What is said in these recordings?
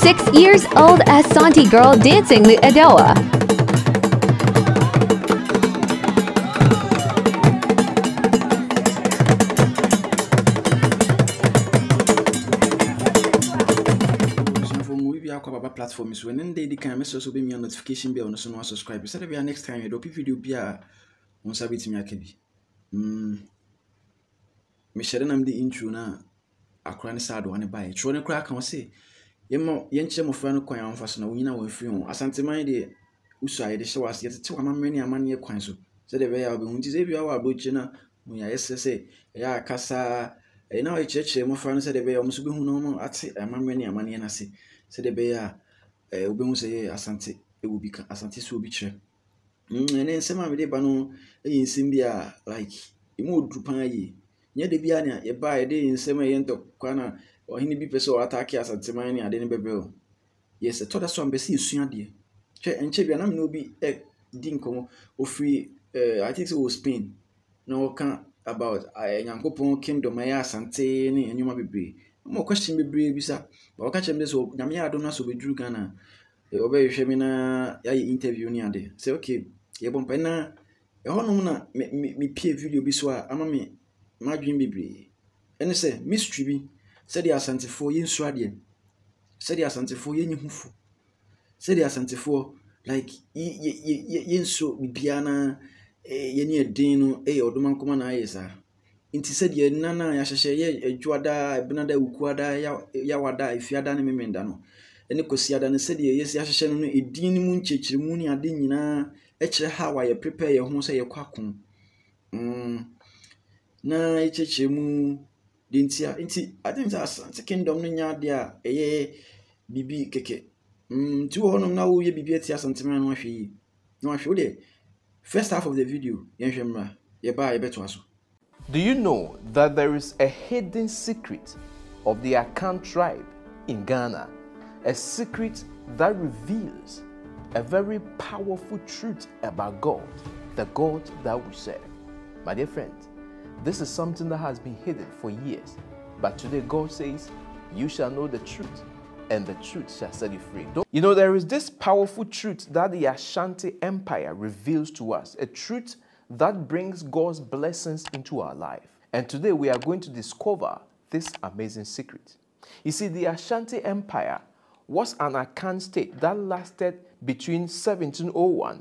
6-year-old Asante girl dancing the Adowa. Platforms when then they can also be me a notification bell on the subscribe. So that next time you do video be a on sabit me akabi. Me share nam the intro na akra ne sad one buy. Tro ne kra kan say yemo yenche mo fra no kwan amfa so na wonyina wan free on. Asante man de usuaye de hye wase yete wa mamani amane kwan so. So that be ya obi hunti say bia wa abochi na mo ya yesese ya kasa na o cheche mo fra no say de be ya mo so be hu no mo ate amani amane na se. So de be ya Oben say Asante will be Asante so be chere. And then some of the bano in Simbia like Imo Drupan ye. Near the Biania, ye buy a day in summer yento Quana or any be person attack Asante Mani, I didn't be. Yes, I told us one Bessie soon, dear. And Chebianam no be a dinko or free, I think it was Spain. No can about I Yankopon kingdom, my Asante, and you might be. More question be brave, sir. But catch him this or Namia don't also be Drew Ghana. Obey Shemina interview near day. Say, okay, ye bump na a honor me peer video biswa, ama me, my dream be brave. And say, Miss Triby, said the Asante for yin swadian. Said the Asante for yin hufu. Said the Asante for like yin so biana, ye dino, or duman comana yesa. Inti said ye nana yashashe ye juada benada ukwada yawada if ya dane memendano ene kosiada ne said ye yes yashashe no edin mu nchechiri mu ni ade nyina ekire ha wa ye prepare ye ho say ye kwakon na echechiri mu de ntia inti ade ntia Asante kingdom no nya de a eye bibi keke ti wo honom na wo ye bibi ati Asante man no ahwe no ahwe de first half of the video ye hwemra ye ba ye beto aso. Do you know that there is a hidden secret of the Akan tribe in Ghana? A secret that reveals a very powerful truth about God, the God that we serve. My dear friend, this is something that has been hidden for years. But today God says, you shall know the truth, and the truth shall set you free. You know, there is this powerful truth that the Ashanti Empire reveals to us, a truth that brings God's blessings into our life. And today we are going to discover this amazing secret. You see, the Ashanti Empire was an Akan state that lasted between 1701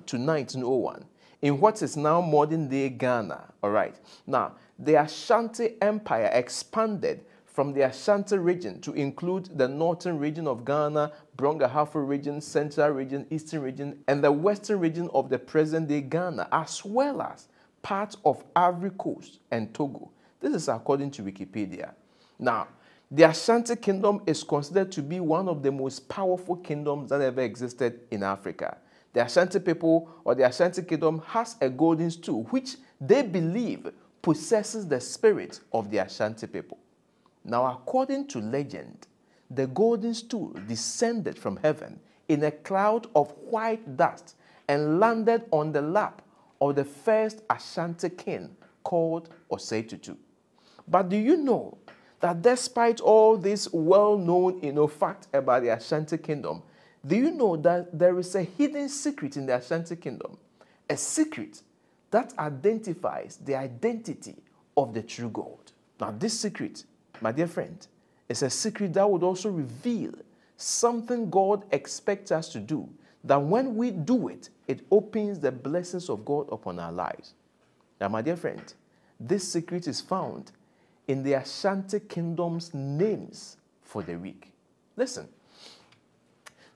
to 1901 in what is now modern-day Ghana. All right. Now, the Ashanti Empire expanded from the Ashanti region to include the northern region of Ghana, Brongahafo region, central region, eastern region, and the western region of the present-day Ghana, as well as parts of Ivory Coast and Togo. This is according to Wikipedia. Now, the Ashanti Kingdom is considered to be one of the most powerful kingdoms that ever existed in Africa. The Ashanti people, or the Ashanti Kingdom, has a golden stool, which they believe possesses the spirit of the Ashanti people. Now, according to legend, the golden stool descended from heaven in a cloud of white dust and landed on the lap of the first Ashanti king called Osei Tutu. But do you know that despite all this well-known fact about the Ashanti Kingdom, do you know that there is a hidden secret in the Ashanti Kingdom? A secret that identifies the identity of the true God. Now, this secret, my dear friend, is a secret that would also reveal something God expects us to do, that when we do it, it opens the blessings of God upon our lives. Now, my dear friend, this secret is found in the Ashanti Kingdom's names for the week. Listen,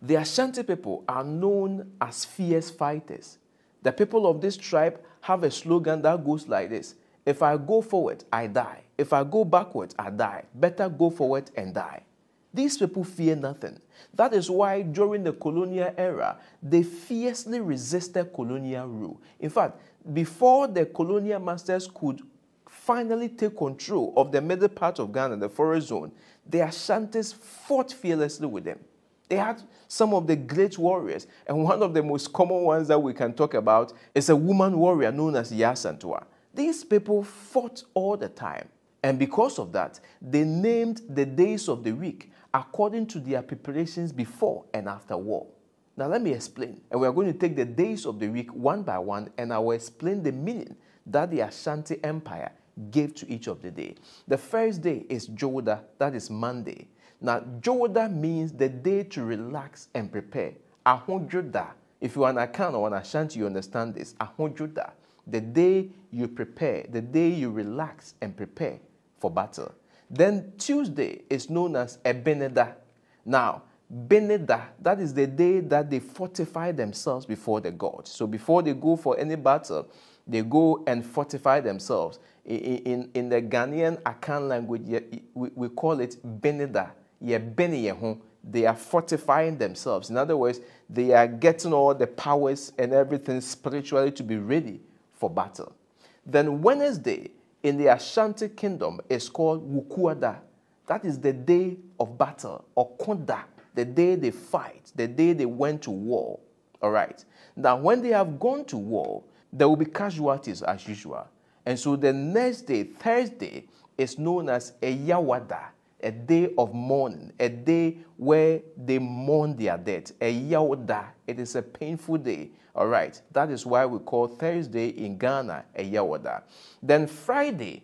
the Ashanti people are known as fierce fighters. The people of this tribe have a slogan that goes like this: if I go forward, I die. If I go backward, I die. Better go forward and die. These people fear nothing. That is why during the colonial era, they fiercely resisted colonial rule. In fact, before the colonial masters could finally take control of the middle part of Ghana, the forest zone, the Ashantis fought fearlessly with them. They had some of the great warriors, and one of the most common ones that we can talk about is a woman warrior known as Yasantua. These people fought all the time, and because of that, they named the days of the week according to their preparations before and after war. Now let me explain. And we are going to take the days of the week one by one, and I will explain the meaning that the Ashanti Empire gave to each of the day. The first day is Joda, that is Monday. Now, Joda means the day to relax and prepare. Ahonjoda, if you are an Akan or an Ashanti, you understand this. Ahonjoda, the day you prepare, the day you relax and prepare for battle. Then Tuesday is known as Ebeneda. Now, Beneda, that is the day that they fortify themselves before the gods. So before they go for any battle, they go and fortify themselves. In the Ghanaian Akan language, we call it Beneda. They are fortifying themselves. In other words, they are getting all the powers and everything spiritually to be ready for battle. Then Wednesday in the Ashanti kingdom is called Wukuada. That is the day of battle, or Konda, the day they fight, the day they went to war. All right. Now, when they have gone to war, there will be casualties as usual. And so the next day, Thursday, is known as a Yawada, a day of mourning, a day where they mourn their dead. A Yawada, it is a painful day. All right. That is why we call Thursday in Ghana a Yawada. Then Friday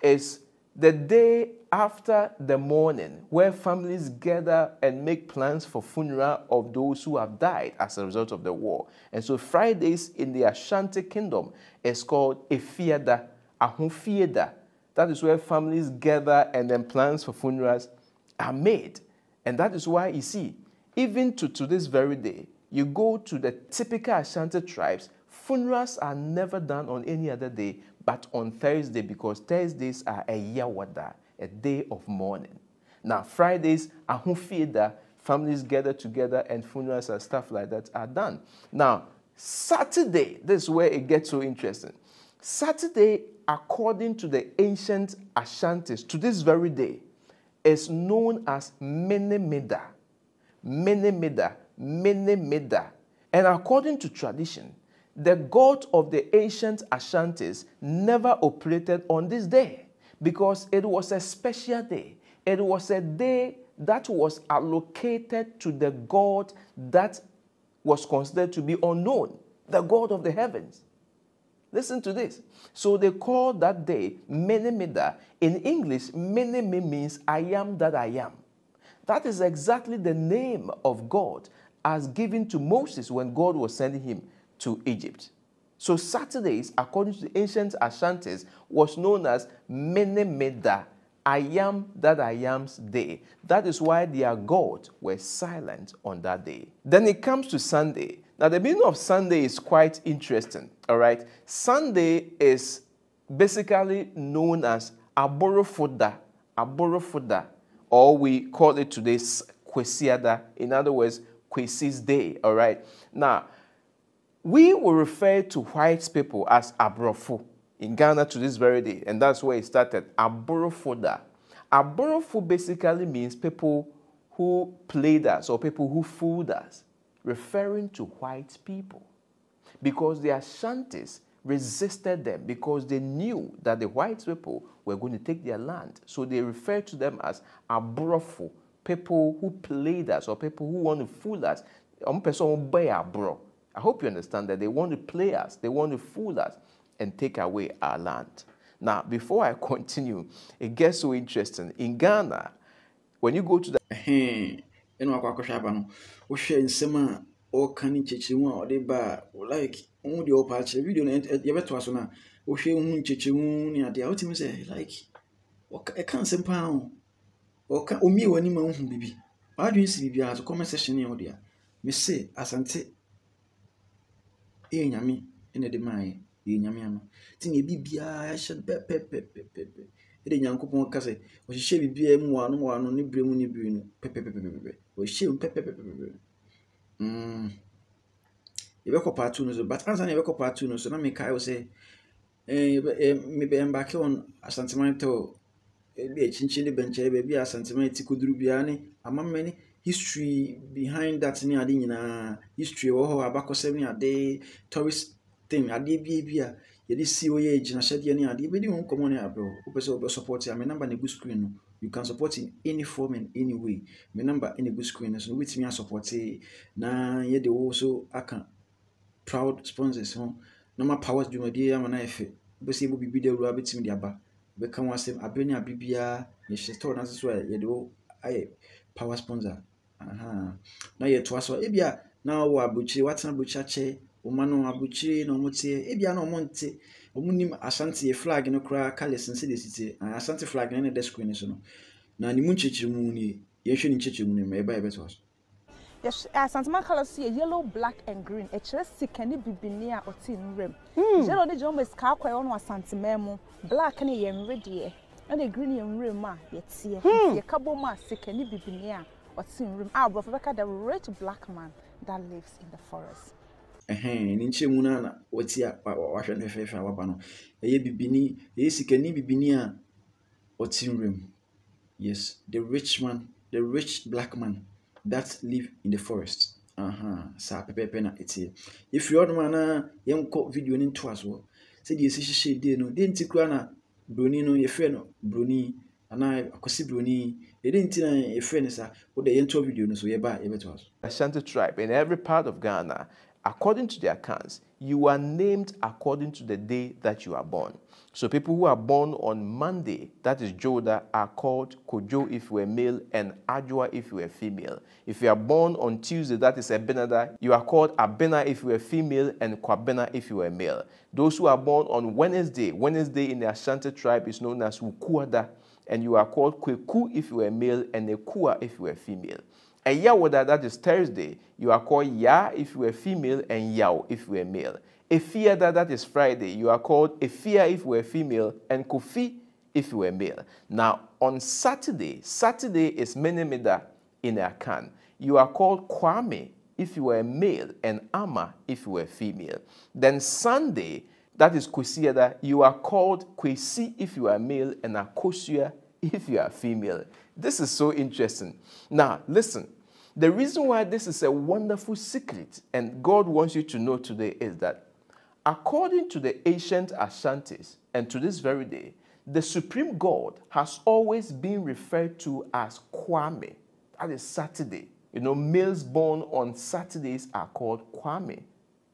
is the day after the mourning, where families gather and make plans for funeral of those who have died as a result of the war. And so Fridays in the Ashanti kingdom is called Efiada, Ahunfieda. That is where families gather and then plans for funerals are made. And that is why you see, even to this very day, you go to the typical Ashanti tribes, funerals are never done on any other day but on Thursday, because Thursdays are a Yawada, a day of mourning. Now, Fridays, Ahunfieda, families gather together and funerals and stuff like that are done. Now, Saturday, this is where it gets so interesting. Saturday, according to the ancient Ashantis, to this very day, is known as Menemeda. Menemeda, Menemeda. And according to tradition, the god of the ancient Ashantis never operated on this day because it was a special day. It was a day that was allocated to the god that was considered to be unknown, the god of the heavens. Listen to this. So they call that day Menemeda. In English, Meneme means I am that I am. That is exactly the name of God as given to Moses when God was sending him to Egypt. So Saturdays, according to the ancient Ashantis, was known as Menemeda, I am that I am's day. That is why their gods were silent on that day. Then it comes to Sunday. Now the meaning of Sunday is quite interesting, all right? Sunday is basically known as Aborofoda, Aborofoda, or we call it today Kwesiada, in other words, Kwesi's day, all right? Now, we will refer to white people as Aborofo in Ghana to this very day, and that's where it started, Aborofoda. Aborofo basically means people who played us or people who fooled us, referring to white people, because the Ashantis resisted them because they knew that the white people were going to take their land. So they referred to them as Aborofo, people who played us or people who want to fool us. I hope you understand that they want to play us, they want to fool us and take away our land. Now, before I continue, it gets so interesting. In Ghana, when you go to the nyame ene de mai ye nyame ama tin ye bibia hye pe ede nyankopon ka se o hye bibia mu ano ne bremu ne biri no pe o hye pe ye be ko part 2 no so but ansa na ye be ko part 2 no so na me kai o se me be embark on Asante to be chinchin de benche be bia Asante ti koduru bia ne amamani history behind that ni ade nyina history wo ho abakosem ni ade tourist thing ade bia ye dey see oye gina hye de ni ade be di won komo ni abro o pese o be support ya me number na go screen no You can support in any form and any way. My number in the good screen so with me support na ye de also aka proud sponsors ho na ma powers dwumadi ama na efe be se mo bibi de wura betimi de aba be kan wasem abeni abibia ye store na so ye de aye power sponsor aha na ye to aso ebia na wo abuchi watena abuchi ache wo ma no abuchi na omote ebia na omonte omunim Asante flag no kra colors nse de site Asante flag na the screen so no na ni mu nchechemu ni ye hwe ni nchechemu ni me ba ye beto aso. Yes, Asante colors see yellow, black, and green. A chelsea can be near or tin rim. Yellow the jumbo is carquay on Asante memo, black and a ready, and a green and rim, yet see a cabo mass can be near or tin rim. Our Rebecca, the rich black man that lives in the forest. Ninche munana watia wahwe ne fefe awaba no eye bibini eye sikani bibini a otin rim. Yes, the rich man, the rich black man that live in the forest. Sa pepe na etie. If you want mana yenko video ni nto aso. Se die sihye de no, de nti kura na broni no ye fe no broni ana akosi broni. E de nti na ye fe ne sa, wo de yento video no so ye ba ye beto aso. Ashanti tribe in every part of Ghana, according to their accounts, you are named according to the day that you are born. So people who are born on Monday, that is Joda, are called Kojo if you are male and Ajwa if you are female. If you are born on Tuesday, that is Ebenada, you are called Abena if you are female and Kwabena if you are male. Those who are born on Wednesday, Wednesday in the Ashanti tribe is known as Ukuada, and you are called Kweku if you are male and Ekua if you are female. And Yawoda, that is Thursday, you are called Ya if you are female and Yao if you are male. Efiada, that is Friday, you are called Efia if you are female and Kofi if you are male. Now, on Saturday, Saturday is Menemeda in Akan. You are called Kwame if you are male and Ama if you are female. Then Sunday, that is Kwesiada, you are called Kwesi if you are male and Akosua if you are female. This is so interesting. Now, listen. The reason why this is a wonderful secret and God wants you to know today is that according to the ancient Ashantis and to this very day, the supreme God has always been referred to as Kwame. That is Saturday. You know, males born on Saturdays are called Kwame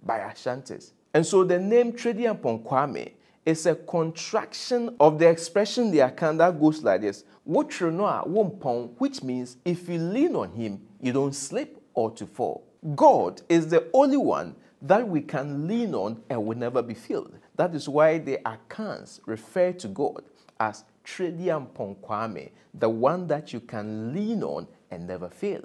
by Ashantis. And so the name Tradiampon Kwame is a contraction of the expression the Akan that goes like this, which means if you lean on him, you don't slip or to fall. God is the only one that we can lean on and will never be failed. That is why the Akans refer to God as Tradiampon Kwame, the one that you can lean on and never fail.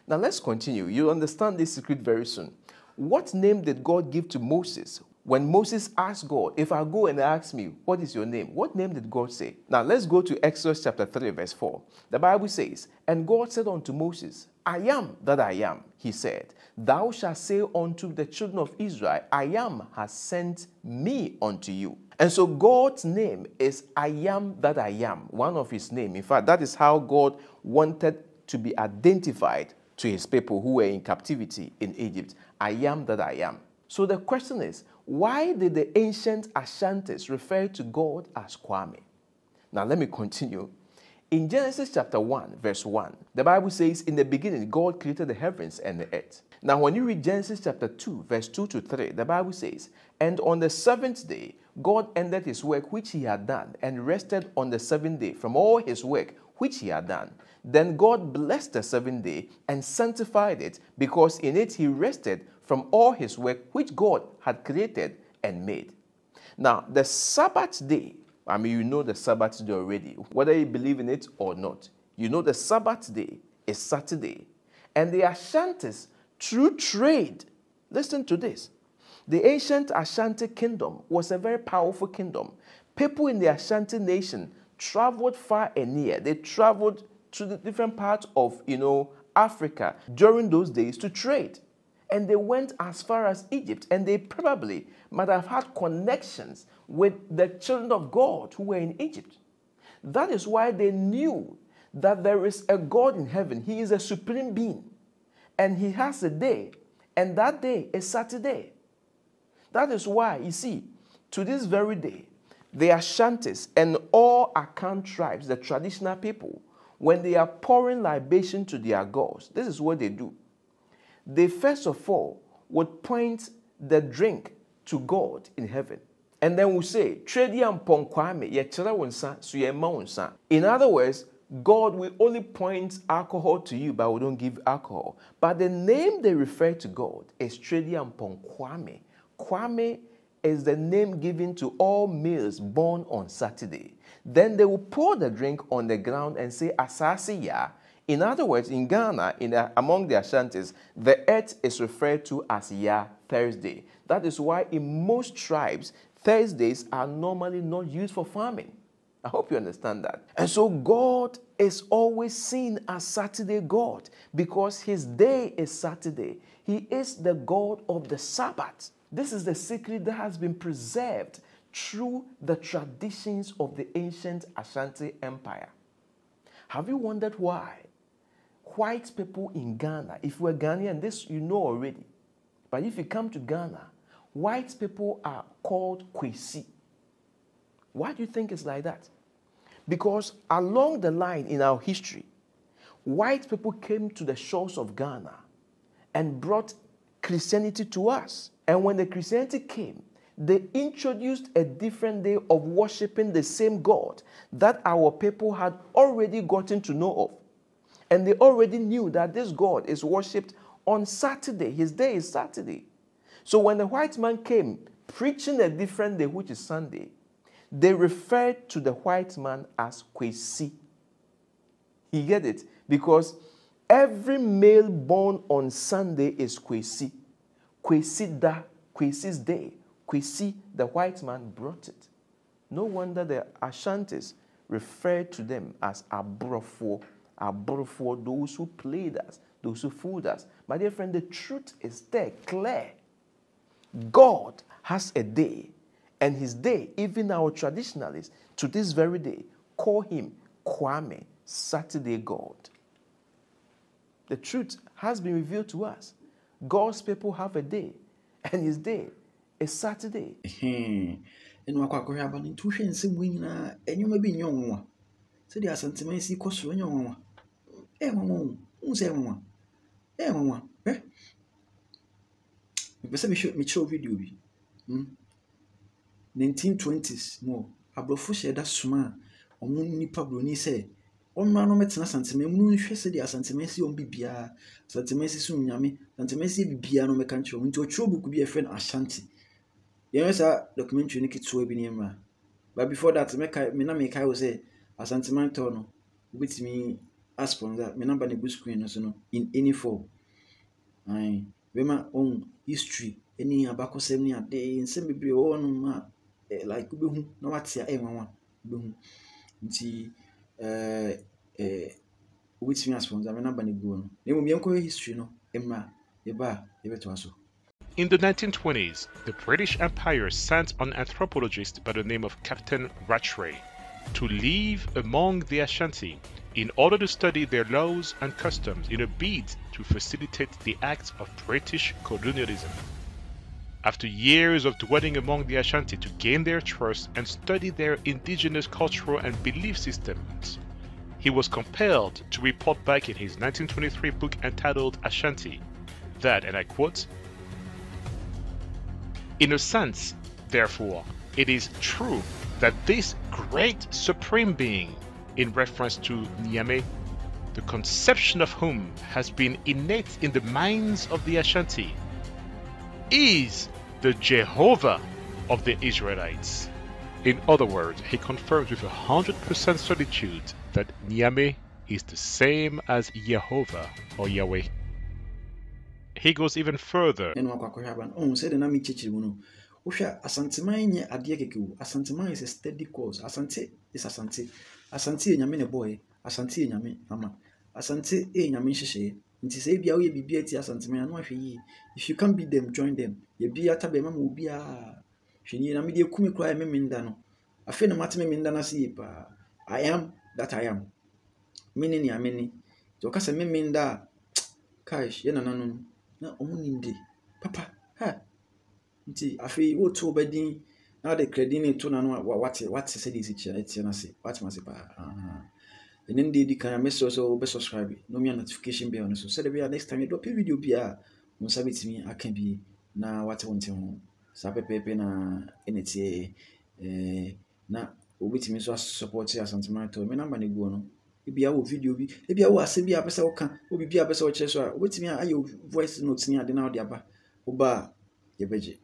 Now let's continue. You'll understand this secret very soon. What name did God give to Moses? When Moses asked God, if I go and ask me, what is your name? What name did God say? Now let's go to Exodus chapter 3 verse 4. The Bible says, and God said unto Moses, I am that I am, he said. Thou shalt say unto the children of Israel, I am has sent me unto you. And so God's name is I am that I am, one of his name. In fact, that is how God wanted to be identified to his people who were in captivity in Egypt. I am that I am. So the question is, why did the ancient Ashantis refer to God as Kwame? Now let me continue. In Genesis chapter 1, verse 1, the Bible says, in the beginning, God created the heavens and the earth. Now when you read Genesis chapter 2, verse 2 to 3, the Bible says, and on the seventh day, God ended his work which he had done and rested on the seventh day from all his work which he had done. Then God blessed the seventh day and sanctified it, because in it he rested from all his work which God had created and made. Now, the Sabbath day, I mean, you know the Sabbath day already, whether you believe in it or not. You know the Sabbath day is Saturday. And the Ashantis, through trade, listen to this. The ancient Ashanti kingdom was a very powerful kingdom. People in the Ashanti nation traveled far and near. They traveled to the different parts of, Africa during those days to trade. And they went as far as Egypt, and they probably might have had connections with the children of God who were in Egypt. That is why they knew that there is a God in heaven. He is a supreme being, and he has a day, and that day is Saturday. That is why, you see, to this very day, The Ashantes and all Akan tribes, the traditional people, when they are pouring libation to their gods, this is what they do. They first of all would point the drink to God in heaven. And then we'll say, in other words, God will only point alcohol to you, but we don't give alcohol. But the name they refer to God is Kwame. Kwame is the name given to all males born on Saturday. Then they will pour the drink on the ground and say, Asasiya. In other words, in Ghana, among the Ashantis, the earth is referred to as Ya Thursday. That is why in most tribes, Thursdays are normally not used for farming. I hope you understand that. And so God is always seen as Saturday God because his day is Saturday. He is the God of the Sabbath. This is the secret that has been preserved through the traditions of the ancient Ashanti Empire. Have you wondered why white people in Ghana, if you're Ghanaian, this you know already, but if you come to Ghana, white people are called Kwesi. Why do you think it's like that? Because along the line in our history, white people came to the shores of Ghana and brought Christianity to us. And when the Christianity came, they introduced a different day of worshiping the same God that our people had already gotten to know of. And they already knew that this God is worshipped on Saturday. His day is Saturday. So when the white man came preaching a different day, which is Sunday, they referred to the white man as Kwesi. You get it? Because every male born on Sunday is Kwesi. Kwesi da, Kwesi's day. Kwesi, the white man, brought it. No wonder the Ashantis referred to them as Aborofo. Aborofo, those who played us, those who fooled us. My dear friend, the truth is there, clear. God has a day, and his day, even our traditionalists, to this very day, call him Kwame, Saturday God. The truth has been revealed to us. God's people have a day, and his day is Saturday. And wakwa have an intuition, some wing, and you may be young one. So the ASANTEHENE see cost when young one. Who's everyone? Everyone, eh? If I should me show video, 1920s more. Abrofo share that suma. Omuni Pablo say. On man no metna ASANTEHENE mu nhwe se the ASANTEHENE si on bibia. ASANTEHENE si so nyame. ASANTEHENE si bibia no meka ncho. Nti otwo book bi a friend Ashanti. Yes, documentary ni kitso bi niam. But before that, me na make I was say ASANTEHENE to no. With me as sponsor, me number the good screen so no in any form. Aye, we my own history. Any abako sem ni ade nsem bebre o no ma like be hu na watia nwanwa be hu. Nti with me as sponsor, me number the good no. Na mo yenko history no emma eba yebeto aso. In the 1920s, the British Empire sent an anthropologist by the name of Captain Rattray to live among the Ashanti in order to study their laws and customs in a bid to facilitate the acts of British colonialism. After years of dwelling among the Ashanti to gain their trust and study their indigenous cultural and belief systems, he was compelled to report back in his 1923 book entitled Ashanti that, and I quote, "In a sense, therefore, it is true that this great supreme being, in reference to Niame, the conception of whom has been innate in the minds of the Ashanti, is the Jehovah of the Israelites." In other words, he confirms with 100% certitude that Niame is the same as Jehovah or Yahweh. He goes even further. Said na me chichi no. Usha ASANTEHENE nye ade keke. ASANTEHENE is a steady course. Asante is Asante. Asante nyame ne boy. Asante nyame ama. Asante nyame hihye. Nti say bia we bibia ti ASANTEHENE no ahwe yi. If you can't beat them, join them. Ye bia ta be mama obi a. Hweni na me de kumi kra me minda no. Afi na mate me minda na se pa. I am that I am. Mini ni ameni. To ka se me minda Kash, yena nanon na omuninde. Papa, ha. Nti afi wo to obedin Now the credit to na what say this it's na say what must ba and then the can message also be subscribe no me notification bell no so say the next time you drop a video bia mo sabit me I can be na what want ho sa pepe na eneti na obetimi so support Asantehene to me number na go no ebia wo video bi ebia wo ase bia pese wo ka obi bia pese wo kire so a obetimi ayo voice note ni ade na wo de aba wo ba ye beje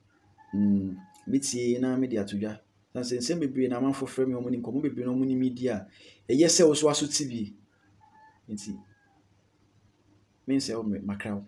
biti na media tudwa sanse bebre na manfo frame o muni nkomo bebre no muni media eye se wo so aso tv nti men se o makraw